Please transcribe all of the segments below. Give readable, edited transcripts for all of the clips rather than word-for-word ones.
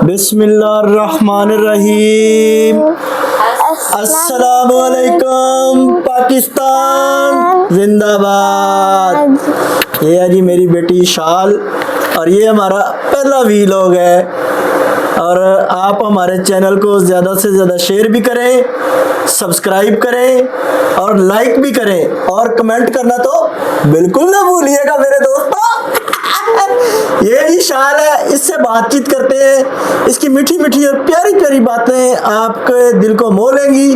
बिस्मिल्लाहिर्रहमानिर्रहीम। अस्सलामुअलैकुम पाकिस्तान जिंदाबाद। ये है जी मेरी बेटी शाल और ये हमारा पहला वीलॉग है। और आप हमारे चैनल को ज़्यादा से ज़्यादा शेयर भी करें, सब्सक्राइब करें और लाइक भी करें और कमेंट करना तो बिल्कुल ना भूलिएगा मेरे दोस्तों। ये जी शाल है, इससे बातचीत करते हैं। इसकी मीठी मीठी और प्यारी प्यारी बातें आपके दिल को मोह लेंगी।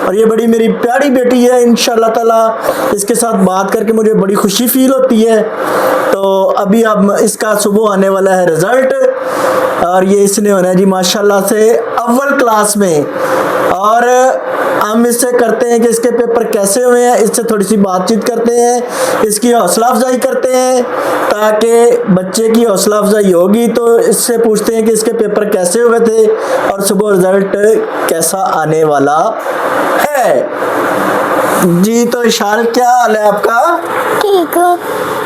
और ये बड़ी मेरी प्यारी बेटी है, इंशाल्लाह ताला इसके साथ बात करके मुझे बड़ी खुशी फील होती है। तो अभी अब इसका सुबह आने वाला है रिजल्ट और ये इसने होना है जी माशाल्लाह से अव्वल क्लास में। और हम इससे करते हैं कि इसके पेपर कैसे हुए हैं, इससे थोड़ी सी बातचीत करते हैं, इसकी हौसला अफजाई करते हैं ताकि बच्चे की हौसला अफजाई होगी। तो इससे पूछते हैं कि इसके पेपर कैसे हुए थे और सुबह रिजल्ट कैसा आने वाला है। जी तो इशाल क्या हाल है आपका? ठीक हूँ।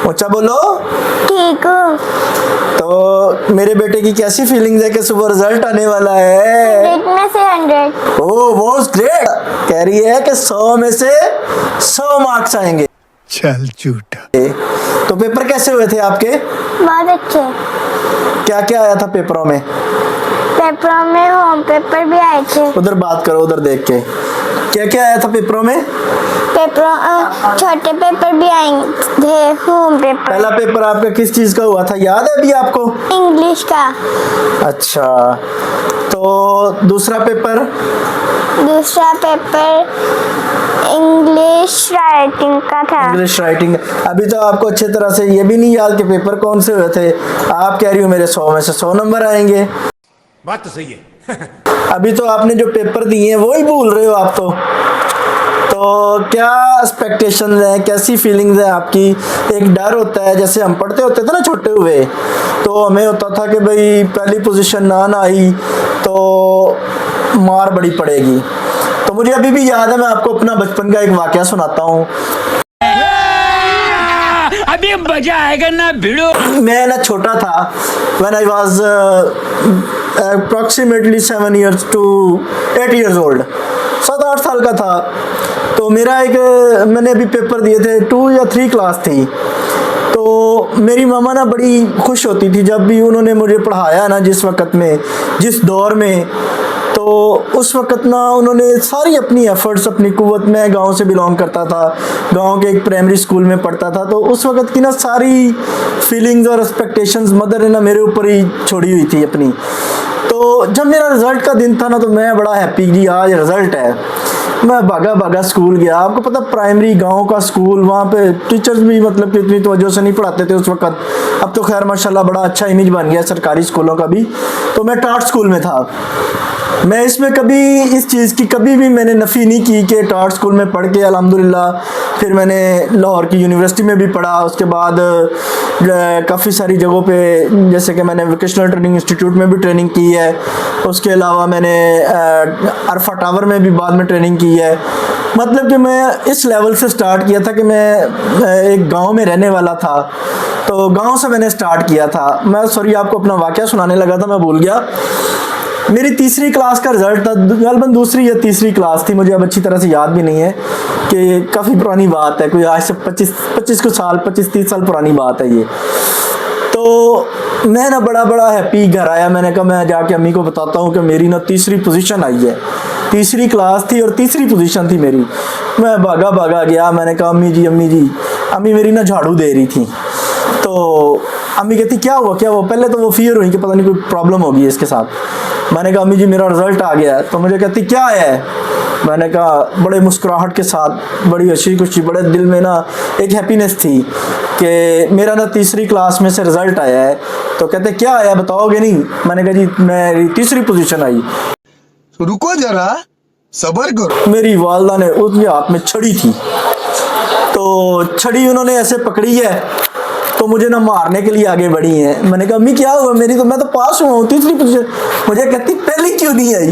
ऊंचा बोलो। ठीक हूँ। तो मेरे बेटे की कैसी फीलिंग्स है कि सुबह रिजल्ट आने वाला है? 100 में से 100। ओह मोस्ट ग्रेट। कह रही है कि 100 में से 100 मार्क्स आएंगे। चल झूठा। तो पेपर कैसे हुए थे आपके? बहुत अच्छे। क्या क्या आया था पेपरों में? पेपरों में होम पेपर भी आए थे। उधर बात करो, उधर देख के। क्या क्या आया था पेपरों में? छोटे पेपर भी आए थे, होम पेपर। पहला पेपर आपका किस चीज का हुआ था, याद है अभी आपको? इंग्लिश का। अच्छा, तो दूसरा पेपर? दूसरा पेपर इंग्लिश राइटिंग का था। English writing. अभी तो आपको अच्छी तरह से ये भी नहीं याद कि पेपर कौन से हुए थे। आप कह रही हो मेरे 100 में से 100 नंबर आएंगे। बात तो सही है। अभी तो आपने जो पेपर दिए हैं वो ही भूल रहे हो आप तो क्या एक्सपेक्टेशन है, कैसी फीलिंग्स है आपकी? एक डर होता है, जैसे हम पढ़ते होते थे ना छोटे हुए, तो हमें होता था कि भाई पहली पोजीशन ना आई तो मार बड़ी पड़ेगी। तो मुझे अभी भी याद है, मैं आपको अपना बचपन का एक वाकया सुनाता हूँ। अभी मजा आएगा ना भिड़ो। मैं ना छोटा था, when I was approximately 7 years to 8 years old, 7-8 साल का था। तो मेरा मैंने अभी पेपर दिए थे, 2 या 3 क्लास थी। तो मेरी मामा ना बड़ी खुश होती थी जब भी उन्होंने मुझे पढ़ाया ना, जिस वक़्त में, जिस दौर में। तो उस वक़्त ना उन्होंने सारी अपनी एफ़र्ट्स, अपनी कुव्वत, में गांव से बिलोंग करता था, गांव के एक प्राइमरी स्कूल में पढ़ता था। तो उस वक़्त की ना सारी फीलिंग्स और एक्सपेक्टेशंस मदर ने ना मेरे ऊपर ही छोड़ी हुई थी अपनी। तो जब मेरा रिज़ल्ट का दिन था ना, तो मैं बड़ा हैप्पी कि आज रिज़ल्ट है। मैं भागा भागा स्कूल गया। आपको पता प्राइमरी गांव का स्कूल, वहाँ पे टीचर्स भी मतलब कि इतनी तवज्जो से नहीं पढ़ाते थे उस वक़्त। अब तो खैर माशाल्लाह बड़ा अच्छा इमेज बन गया सरकारी स्कूलों का भी। तो मैं टाट स्कूल में था। मैं इसमें कभी इस चीज़ की कभी भी मैंने नफ़ी नहीं की कि टाट स्कूल में पढ़ के अल्हम्दुलिल्लाह फिर मैंने लाहौर की यूनिवर्सिटी में भी पढ़ा। उसके बाद काफ़ी सारी जगहों पे, जैसे कि मैंने वोकेशनल ट्रेनिंग इंस्टीट्यूट में भी ट्रेनिंग की है। उसके अलावा मैंने अरफा टावर में भी बाद में ट्रेनिंग की है। मतलब कि मैं इस लेवल से स्टार्ट किया था कि मैं एक गांव में रहने वाला था। तो गांव से मैंने स्टार्ट किया था। मैं सॉरी आपको अपना वाक़या सुनाने लगा था, मैं भूल गया। मेरी तीसरी क्लास का रिज़ल्ट था, गलबन दूसरी या तीसरी क्लास थी, मुझे अब अच्छी तरह से याद भी नहीं है कि काफ़ी पुरानी बात है, कोई आज से 25-30 साल पुरानी बात है ये। तो मैं ना बड़ा हैप्पी घर आया। मैंने कहा मैं जाके अम्मी को बताता हूँ कि मेरी ना तीसरी पोजीशन आई है। तीसरी क्लास थी और तीसरी पोजीशन थी मेरी। मैं भागा गया। मैंने कहा अम्मी जी। अम्मी मेरी ना झाड़ू दे रही थी। तो अम्मी कहती क्या हुआ? पहले तो वो फियर हुई कि पता नहीं कोई प्रॉब्लम होगी इसके साथ। मैंने कहा अम्मी जी मेरा रिज़ल्ट आ गया है। तो मुझे कहती क्या है? मैंने कहा बड़े मुस्कुराहट के साथ, बड़ी अच्छी खुशी, बड़े दिल में ना एक हैप्पीनेस थी कि मेरा ना तीसरी क्लास में से रिज़ल्ट आया है। तो कहते क्या आया, बताओगे नहीं? मैंने कहा जी मेरी तीसरी पोजीशन आई। रुको जरा, सब्र करो। मेरी वालदा ने उसके हाथ में छड़ी थी, तो छड़ी उन्होंने ऐसे पकड़ी है, तो मुझे ना मारने के लिए आगे बढ़ी हैं। मैंने कहा अम्मी क्या हुआ? मैं तो पास हुआ हूँ, तीसरी पोजीशन। मुझे कहती पहले क्यों नहीं आई?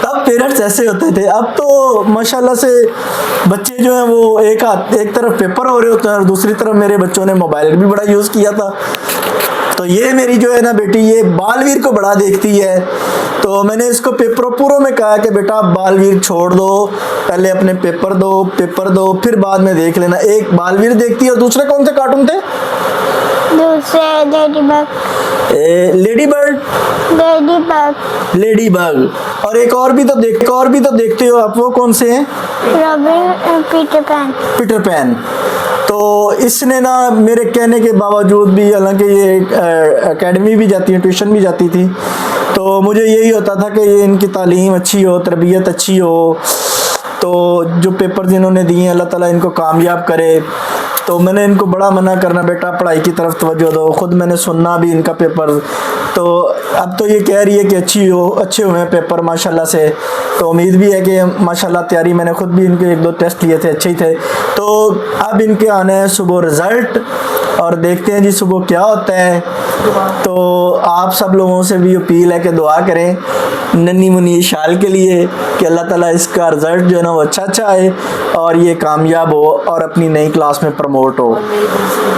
तब पेरेंट्स ऐसे होते थे। अब तो माशाल्लाह से बच्चे जो हैं वो एक तरफ पेपर हो रहे होते हैं और दूसरी तरफ मेरे बच्चों ने मोबाइल भी बड़ा यूज़ किया था। तो ये मेरी जो है ना बेटी, ये बालवीर को बड़ा देखती है। तो मैंने इसको पेपरों पूरों में कहा कि बेटा बालवीर छोड़ दो, पहले अपने पेपर दो, फिर बाद में देख लेना। एक बालवीर देखती है और दूसरे कौन से कार्टून थे? दूसरे लेडी बर्ड, लेडी बग, और एक और भी तो देखते हो आप, वो कौन से हैं? Robin, Peter pan. तो इसने ना मेरे कहने के बावजूद भी, हालांकि ये एकेडमी भी जाती है, ट्यूशन भी जाती थी, तो मुझे यही होता था कि ये इनकी तालीम अच्छी हो, तरबियत अच्छी हो, तो जो पेपर इन्होंने दिए अल्लाह ताला इनको कामयाब करे। तो मैंने इनको बड़ा मना करना, बेटा पढ़ाई की तरफ तवज्जो दो। खुद मैंने सुनना भी इनका पेपर, तो अब तो ये कह रही है कि अच्छे हुए हैं पेपर माशाल्लाह से। तो उम्मीद भी है कि माशाल्लाह तैयारी, मैंने खुद भी इनके 1-2 टेस्ट लिए थे, अच्छे ही थे। तो अब इनके आने हैं सुबह रिज़ल्ट, और देखते हैं जी सुबह क्या होता है। तो आप सब लोगों से भी अपील है कि दुआ करें नन्ही मुन्नी शाल के लिए कि अल्लाह ताला इसका रिज़ल्ट जो है ना वो अच्छा आए और ये कामयाब हो और अपनी नई क्लास में प्रमोट हो।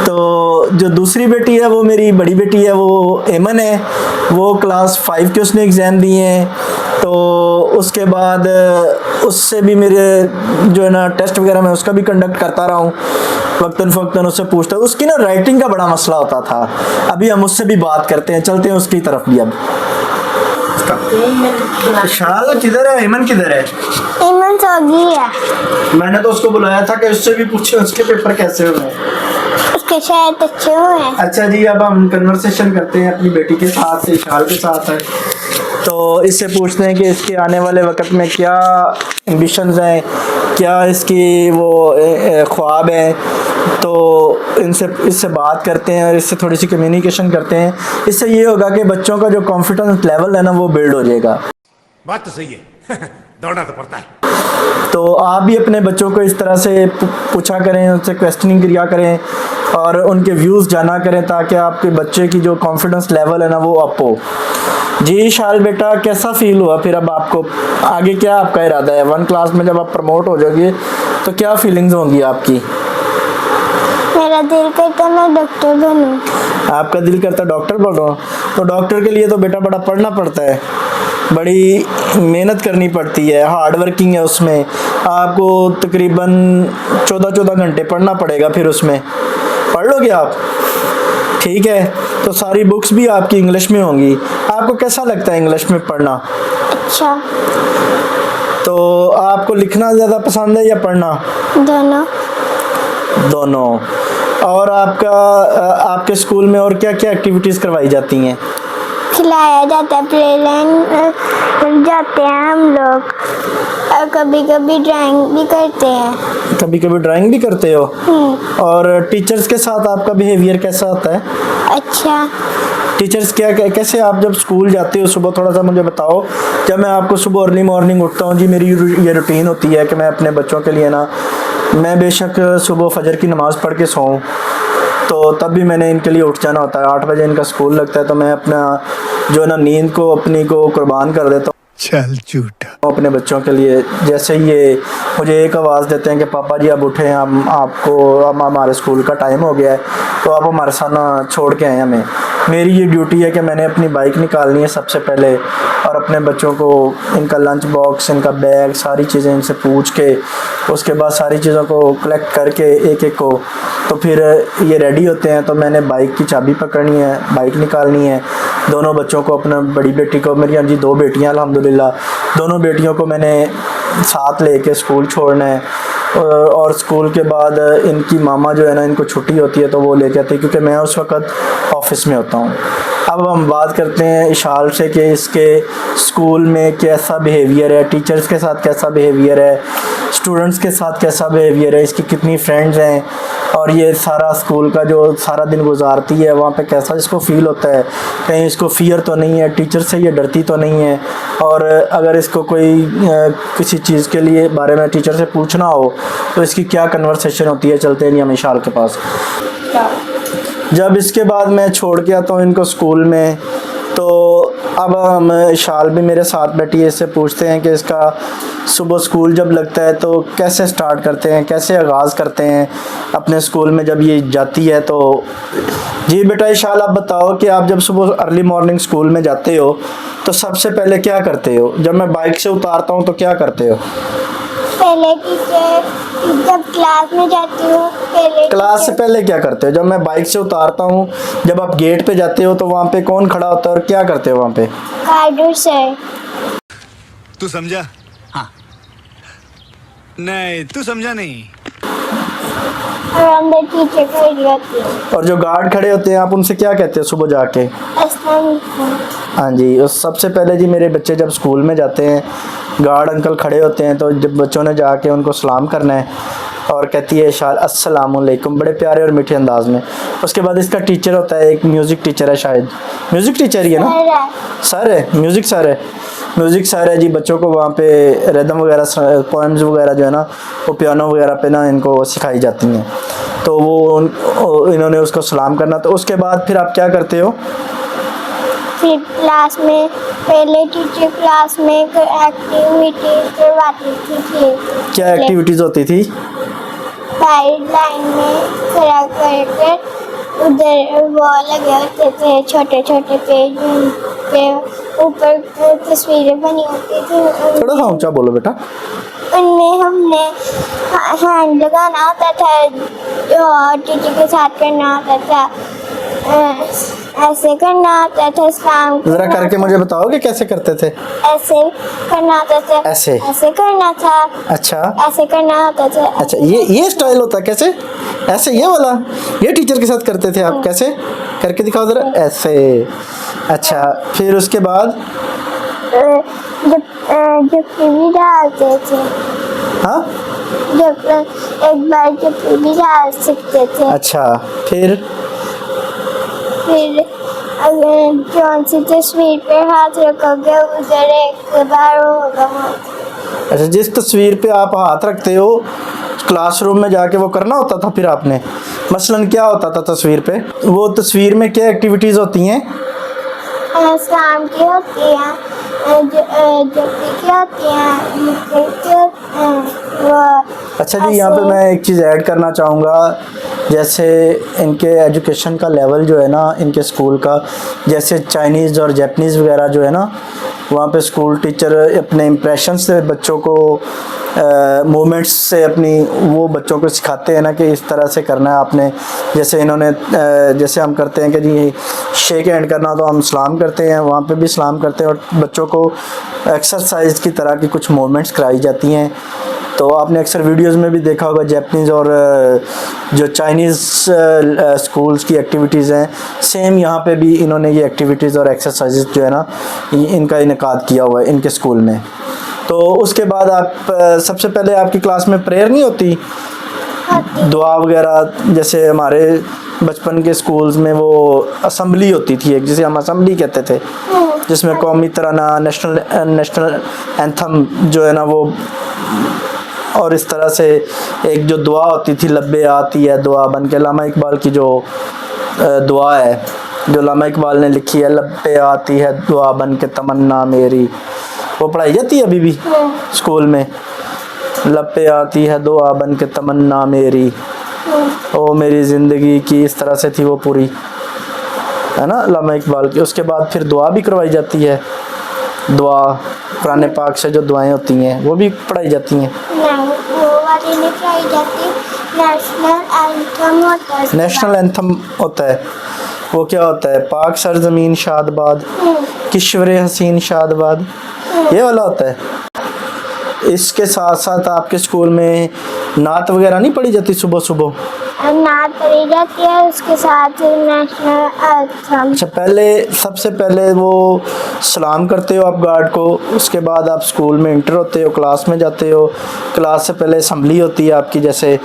तो जो दूसरी बेटी है, वो मेरी बड़ी बेटी है, वो एमन है, वो क्लास 5 के उसने एग्ज़ाम दिए हैं। तो उसके बाद उससे भी मेरे जो है ना टेस्ट वगैरह मैं उसका भी कंडक्ट करता रहा हूँ, वक्तन फ़वक्तन उससे पूछता हूँ। उसकी ना राइटिंग का बड़ा मसला होता था, अभी हम उससे भी बात करते हैं, चलते हैं उसकी तरफ भी। अब शाल किधर है? ईमन किधर है? ईमन सो गई है। मैंने तो उसको बुलाया था कि उससे भी पूछे उसके पेपर कैसे हुए। उसके शायद अच्छे हुए हैं। अच्छा जी, अब हम कन्वर्सेशन करते हैं अपनी बेटी के साथ, से शाल के साथ है, तो इससे पूछते हैं कि इसके आने वाले वक्त में क्या एम्बिशंस हैं, क्या इसकी वो ख्वाब हैं। तो इससे बात करते हैं और इससे थोड़ी सी कम्युनिकेशन करते हैं। इससे ये होगा कि बच्चों का जो कॉन्फिडेंस लेवल है ना वो बिल्ड हो जाएगा। बात तो सही है। दौड़ना तो पड़ता है। तो आप भी अपने बच्चों को इस तरह से पूछा करें, उनसे क्वेश्चनिंग किया करें और उनके व्यूज़ जाना करें, ताकि आपके बच्चे की जो कॉन्फिडेंस लेवल है ना वो अप हो। जी शाल बेटा, कैसा फील हुआ फिर? अब आपको आगे क्या आपका इरादा है? 1 क्लास में जब आप प्रमोट हो जाओगे तो क्या फीलिंग्स होंगी आपकी? मेरा दिल करता मैं डॉक्टर बनूं। आपका दिल करता डॉक्टर बनो? तो डॉक्टर के लिए तो बेटा बड़ा पढ़ना पड़ता है, बड़ी मेहनत करनी पड़ती है, हार्ड वर्किंग है उसमें। आपको तकरीबन 14 घंटे पढ़ना पड़ेगा। फिर उसमें पढ़ लोगे आप? ठीक है, तो सारी बुक्स भी आपकी इंग्लिश में होंगी। आपको कैसा लगता है इंग्लिश में पढ़ना? अच्छा। तो आपको लिखना ज़्यादा पसंद है या पढ़ना? दोनों। और आपके स्कूल में और क्या क्या एक्टिविटीज़ करवाई जाती हैं? खिलाया जाता है, प्लेलैंड जाते हैं हम लोग, और कभी कभी ड्राइंग भी करते हैं। कभी कभी ड्राइंग भी करते हो? और टीचर्स के साथ आपका बिहेवियर कैसा होता है? अच्छा। टीचर्स कैसे आप जब स्कूल जाते हो सुबह, थोड़ा सा मुझे बताओ। जब मैं आपको सुबह अर्ली मॉर्निंग उठता हूँ जी, मेरी ये रूटीन होती है कि मैं अपने बच्चों के लिए ना, मैं बेशक सुबह फजर की नमाज़ पढ़ के सोऊं, तो तब भी मैंने इनके लिए उठ जाना होता है। 8 बजे इनका स्कूल लगता है, तो मैं अपना जो है ना नींद को अपनी को कुर्बान कर देता हूँ चल झूठा अपने बच्चों के लिए। जैसे ही ये मुझे एक आवाज़ देते हैं कि पापा जी अब उठें, अब हमारे स्कूल का टाइम हो गया है, तो आप हमारे साथ ना छोड़ के आए हमें। मेरी ये ड्यूटी है कि मैंने अपनी बाइक निकालनी है सबसे पहले, और अपने बच्चों को इनका लंच बॉक्स, इनका बैग, सारी चीज़ें इनसे पूछ के, उसके बाद सारी चीज़ों को कलेक्ट करके एक को, तो फिर ये रेडी होते हैं। तो मैंने बाइक की चाबी पकड़नी है, बाइक निकालनी है। दोनों बच्चों को, अपना बड़ी बेटी को, मेरी जी 2 बेटियाँ अल्हम्दुलिल्लाह, दोनों बेटियों को मैंने साथ लेके स्कूल छोड़ना है। और स्कूल के बाद इनकी मामा जो है ना, इनको छुट्टी होती है तो वो लेके आती है, क्योंकि मैं उस वक़्त ऑफिस में होता हूँ। अब हम बात करते हैं इशाल से कि इसके स्कूल में कैसा बिहेवियर है, टीचर्स के साथ कैसा बिहेवियर है, स्टूडेंट्स के साथ कैसा बिहेवियर है, इसकी कितनी फ्रेंड्स हैं, और ये सारा स्कूल का जो सारा दिन गुजारती है वहाँ पे कैसा इसको फ़ील होता है, कहीं इसको फ़ियर तो नहीं है, टीचर से ये डरती तो नहीं है। और अगर इसको कोई किसी चीज़ के लिए बारे में टीचर से पूछना हो तो इसकी क्या कन्वर्सेशन होती है। चलते हैं हम इशाल के पास। जब इसके बाद मैं छोड़ के आता हूँ इनको स्कूल में, तो अब हम शाल भी मेरे साथ बैठी है, इससे पूछते हैं कि इसका सुबह स्कूल जब लगता है तो कैसे स्टार्ट करते हैं, कैसे आगाज़ करते हैं अपने स्कूल में जब ये जाती है। तो जी बेटा शाल, आप बताओ कि आप जब सुबह अर्ली मॉर्निंग स्कूल में जाते हो तो सबसे पहले क्या करते हो? जब मैं बाइक से उतारता हूँ तो क्या करते हो? पहले टीचर, जब क्लास में जाती हूँ पहले क्लास से पहले क्या करते हो? जब मैं बाइक से उतारता हूँ, जब आप गेट पे जाते हो तो वहाँ पे कौन खड़ा होता है और क्या करते हो वहाँ पे? Guider sir. तू समझा? हाँ। नहीं, तू समझा नहीं। और अंदर टीचर खड़ी होती है। और जो गार्ड खड़े होते हैं आप उनसे क्या कहते हो सुबह जाके? अस्सलाम वालेकुम। हाँ जी, उस सबसे पहले जी मेरे बच्चे जब स्कूल में जाते हैं, गार्ड अंकल खड़े होते हैं तो जब बच्चों ने जाके उनको सलाम करना है और कहती है शायद अस्सलामुअलैकुम, बड़े प्यारे और मीठे अंदाज में। उसके बाद इसका टीचर होता है, एक म्यूज़िक टीचर है, शायद म्यूज़िक टीचर ही है ना? सर है, म्यूज़िक सर है, म्यूज़िक सर है जी। बच्चों को वहाँ पे रिदम वगैरह, पोएम्स वगैरह जो है ना वो पियानो वगैरह पे ना इनको सिखाई जाती हैं। तो वो इन्होंने उसको सलाम करना। तो उसके बाद फिर आप क्या करते हो? फिर क्लास में पहले टीचर क्लास में एक्टिविटी करवाती थी। क्या एक्टिविटीज़ होती थी? साइड लाइन में खड़ा कर उधर वो लगे होते थे छोटे छोटे पेज पे, ऊपर तस्वीरें बनी होती थी। थोड़ा सा ऊंचा बोलो बेटा। उनमें हमने हैंड लगाना होता था, जो टीचर के साथ करना होता था, ऐसे करना होता था, सलाम ज़रा करके मुझे बताओगे कैसे करते थे? ऐसे करना होता था, ऐसे करना था, अच्छा ऐसे करना होता था। अच्छा, ये स्टाइल होता है कैसे? ऐसे ये वाला ये टीचर के साथ करते थे आप? कैसे करके दिखाओ ज़रा। ऐसे, अच्छा। फिर उसके बाद जब भी डालते थे, हाँ, जब एक बार जब भी डाल सकते थे। अच्छा। फिर अगर कौन सी तस्वीर पे हाथ रखोगे उधर एक बार होगा। अच्छा, जिस तस्वीर पे आप हाथ रखते हो क्लासरूम में जाके वो करना होता था फिर आपने? मसलन क्या होता था तस्वीर पे? वो तस्वीर में क्या एक्टिविटीज़ होती हैं? शाम की होती हैं, जब की होती हैं, वो। अच्छा जी, यहाँ पे मैं एक चीज़ ऐड करना चाहूँगा। जैसे इनके एजुकेशन का लेवल जो है ना इनके स्कूल का, जैसे चाइनीज़ और जापानीज़ वगैरह जो है ना, वहाँ पे स्कूल टीचर अपने इम्प्रेशन से बच्चों को मूवमेंट्स से अपनी वो बच्चों को सिखाते हैं ना कि इस तरह से करना है आपने। जैसे इन्होंने जैसे हम करते हैं कि जी शेक हैंड करना तो हम सलाम करते हैं, वहाँ पे भी सलाम करते हैं। और बच्चों को एक्सरसाइज की तरह की कुछ मूवमेंट्स कराई जाती हैं। तो आपने अक्सर वीडियोस में भी देखा होगा जापानीज़ और जो चाइनीज़ स्कूल्स की एक्टिविटीज़ हैं, सेम यहाँ पे भी इन्होंने ये एक्टिविटीज़ और एक्सरसाइज जो है ना इनका इनेकाद किया हुआ है इनके स्कूल में। तो उसके बाद आप सबसे पहले आपकी क्लास में प्रेयर नहीं होती, दुआ वगैरह? जैसे हमारे बचपन के स्कूल्स में वो असम्बली होती थी एक, जिसे हम असम्बली कहते थे, जिसमें कौमी तराना, नेशनल एंथम जो है ना वो, और इस तरह से एक जो दुआ होती थी, लब्बे आती है दुआ बन के, लामा इकबाल की जो दुआ है जो लामा इकबाल ने लिखी है, लब्बे आती है दुआ बन के तमन्ना मेरी, वो पढ़ाई जाती है अभी भी स्कूल में। लब्बे आती है दुआ बन के तमन्ना मेरी, ओ मेरी ज़िंदगी की, इस तरह से थी वो पूरी, है ना, लामा इकबाल की। उसके बाद फिर दुआ भी करवाई जाती है, दुआ कुरान पाक से जो दुआएं होती हैं वो भी पढ़ाई जाती हैं। वो वाली नहीं पढ़ाई जाती, नेशनल एंथम होता है। नेशनल एंथम होता है, वो क्या होता है? पाक सरजमीन शादबाद, किश्वर हसीन शादबाद, ये वाला होता है। इसके साथ साथ आपके स्कूल में नात वगैरह नहीं पढ़ी जाती सुबह सुबह? नात पढ़ी जाती है, उसके साथ नेशनल एंथम। अच्छा, पहले सबसे पहले वो सलाम करते हो आप गार्ड को, उसके बाद आप स्कूल में इंटर होते हो, क्लास में जाते हो। क्लास से पहले असम्बली होती है आपकी, जैसे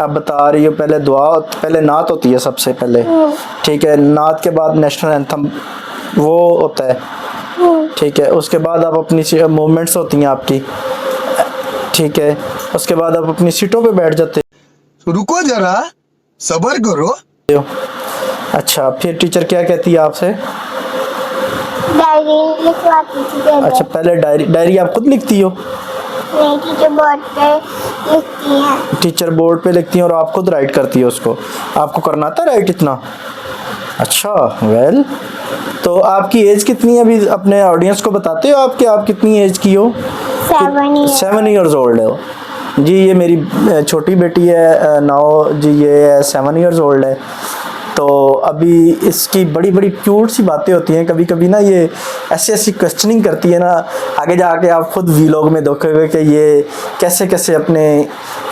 आप बता रही हो, पहले दुआ, पहले नात होती है सबसे पहले, ठीक है। नात के बाद नेशनल एंथम वो होता है, ठीक है। उसके बाद आप अपनी मूवमेंट्स होती हैं आपकी, ठीक है। उसके बाद आप अपनी सीटों पे बैठ जाते रुको जरा, सब्र करो। हो। अच्छा, फिर टीचर क्या कहती है आपसे? डायरी लिखवाती थी पहले। अच्छा, पहले डायरी आप खुद लिखती हो? नहीं, टीचर बोर्ड पे लिखती हैं। टीचर बोर्ड पे लिखती हैं और आप खुद राइट करती हो उसको? आपको करना आता राइट इतना? अच्छा, वेल, तो आपकी एज कितनी है अभी? अपने ऑडियंस को बताते हो आप कि आप कितनी एज की हो? 7 years। 7 ईयर्स ओल्ड हो जी। ये मेरी छोटी बेटी है, नाउ जी, ये 7 ईयर्स ओल्ड है। तो अभी इसकी बड़ी बड़ी क्यूट सी बातें होती हैं। कभी कभी ना ये ऐसी ऐसी क्वेश्चनिंग करती है ना, आगे जाके आप खुद वीलॉग में देखोगे कि ये कैसे कैसे अपने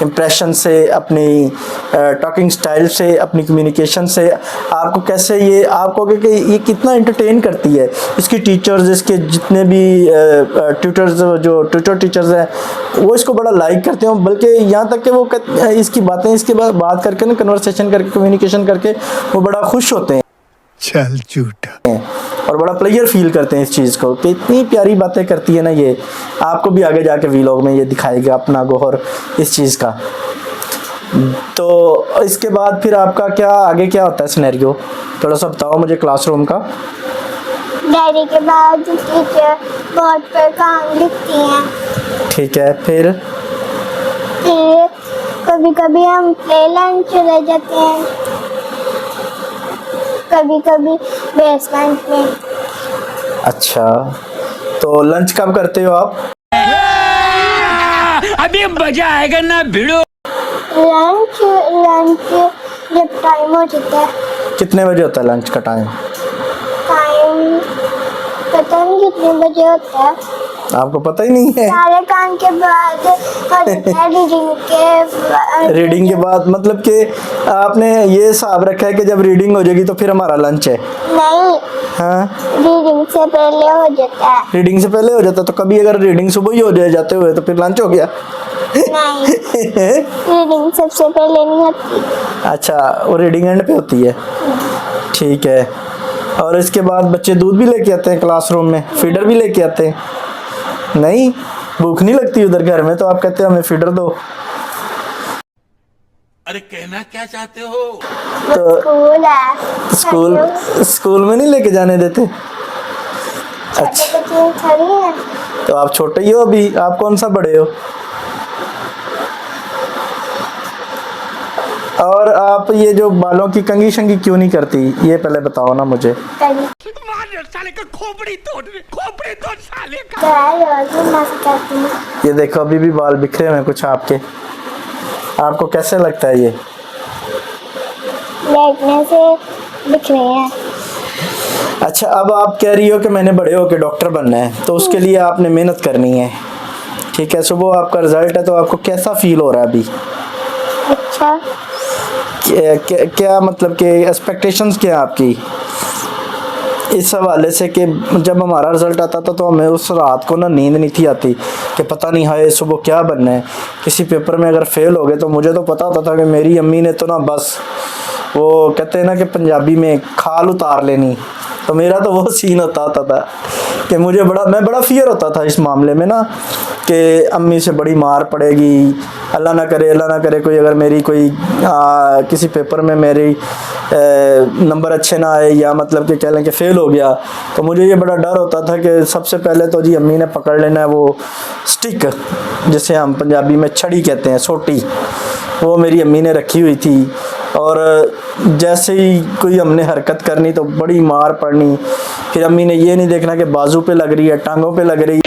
इम्प्रेशन से, अपनी टॉकिंग स्टाइल से, अपनी कम्युनिकेशन से आपको कैसे ये आप कहोगे कि ये कितना एंटरटेन करती है। इसकी टीचर्स, इसके जितने भी ट्यूटर्स, जो ट्यूटर टीचर्स हैं, वो इसको बड़ा लाइक करते हैं। बल्कि यहाँ तक कि वो इसकी बातें, इसके बाद बात करके ना, कन्वर्सेशन करके, कम्युनिकेशन करके वो बड़ा खुश होते हैं। चल झूठा। और बड़ा प्लेयर फील करते हैं इस चीज़ को कि इतनी प्यारी बातें करती है ना ये। आपको भी आगे जाके वीलॉग में ये दिखाएगा अपना गौहर इस चीज़ का। तो इसके बाद फिर आपका क्या आगे क्या होता है सिनेरियो? थोड़ा सा बताओ मुझे क्लासरूम का। डायरी के बाद टीचर बोर्ड पर काम लिखती हैं। ठीक है, फिर कभी कभी हम प्ले लंच चले जाते हैं, कभी कभी बेसमेंट में। अच्छा, तो लंच कब करते हो आप? अभी मजा आएगा ना भिड़ो। लंच लंच जब टाइम हो जाता है। कितने बजे होता है लंच का टाइम? टाइम पता नहीं कितने बजे होता है। आपको पता ही नहीं है? सारे काम के बाद रीडिंग के बाद मतलब कि आपने ये हिसाब रखा है कि जब रीडिंग हो जाएगी तो फिर हमारा लंच है? नहीं, हाँ, रीडिंग से पहले हो जाता है। रीडिंग से पहले हो जाता है। तो कभी अगर रीडिंग सुबह ही हो जाए जाते हुए तो फिर लंच हो गया? नहीं, रीडिंग सबसे पहले नहीं होती। अच्छा, वो रीडिंग एंड पे होती है। ठीक है। और इसके बाद बच्चे दूध भी लेके आते हैं क्लासरूम में? फीडर भी लेके आते हैं? नहीं, भूख नहीं लगती उधर घर में तो आप कहते हो हमें फीडर दो? अरे कहना क्या चाहते हो? तो स्कूल है। स्कूल में नहीं लेके जाने देते? अच्छा, बच्चे खड़ी हैं। तो आप छोटे ही हो अभी, आप कौन सा बड़े हो? और आप ये जो बालों की कंघी शंगी क्यों नहीं करती, ये पहले बताओ ना मुझे। साले का खोपड़ी तोड़ साले का। ये देखो अभी भी बाल बिखरे हुए हैं कुछ आपके। आपको कैसे लगता है ये? देखने से दिख रहे हैं। अच्छा, अब आप कह रही हो कि मैंने बड़े होकर डॉक्टर बनना है, तो उसके लिए आपने मेहनत करनी है। ठीक है, सुबह आपका रिजल्ट है तो आपको कैसा फील हो रहा है अभी? अच्छा। क्या मतलब कि एक्सपेक्टेशंस क्या आपकी इस हवाले से कि जब हमारा रिजल्ट आता था तो हमें उस रात को ना नींद नहीं थी आती कि पता नहीं हाय सुबह क्या बनना है। किसी पेपर में अगर फेल हो गए तो मुझे तो पता होता था कि मेरी अम्मी ने तो ना बस वो कहते हैं ना कि पंजाबी में खाल उतार लेनी। तो मेरा तो वो सीन होता था कि मैं बड़ा फियर होता था इस मामले में ना कि अम्मी से बड़ी मार पड़ेगी, अल्लाह ना करे कोई अगर मेरी कोई किसी पेपर में मेरी नंबर अच्छे ना आए या मतलब कि कह लें कि फ़ेल हो गया, तो मुझे ये बड़ा डर होता था कि सबसे पहले तो जी अम्मी ने पकड़ लेना है वो स्टिक, जिसे हम पंजाबी में छड़ी कहते हैं, सोटी, वो मेरी अम्मी ने रखी हुई थी। और जैसे ही कोई हमने हरकत करनी तो बड़ी मार पड़नी। फिर अम्मी ने ये नहीं देखना कि बाजू पे लग रही है, टांगों पे लग रही है।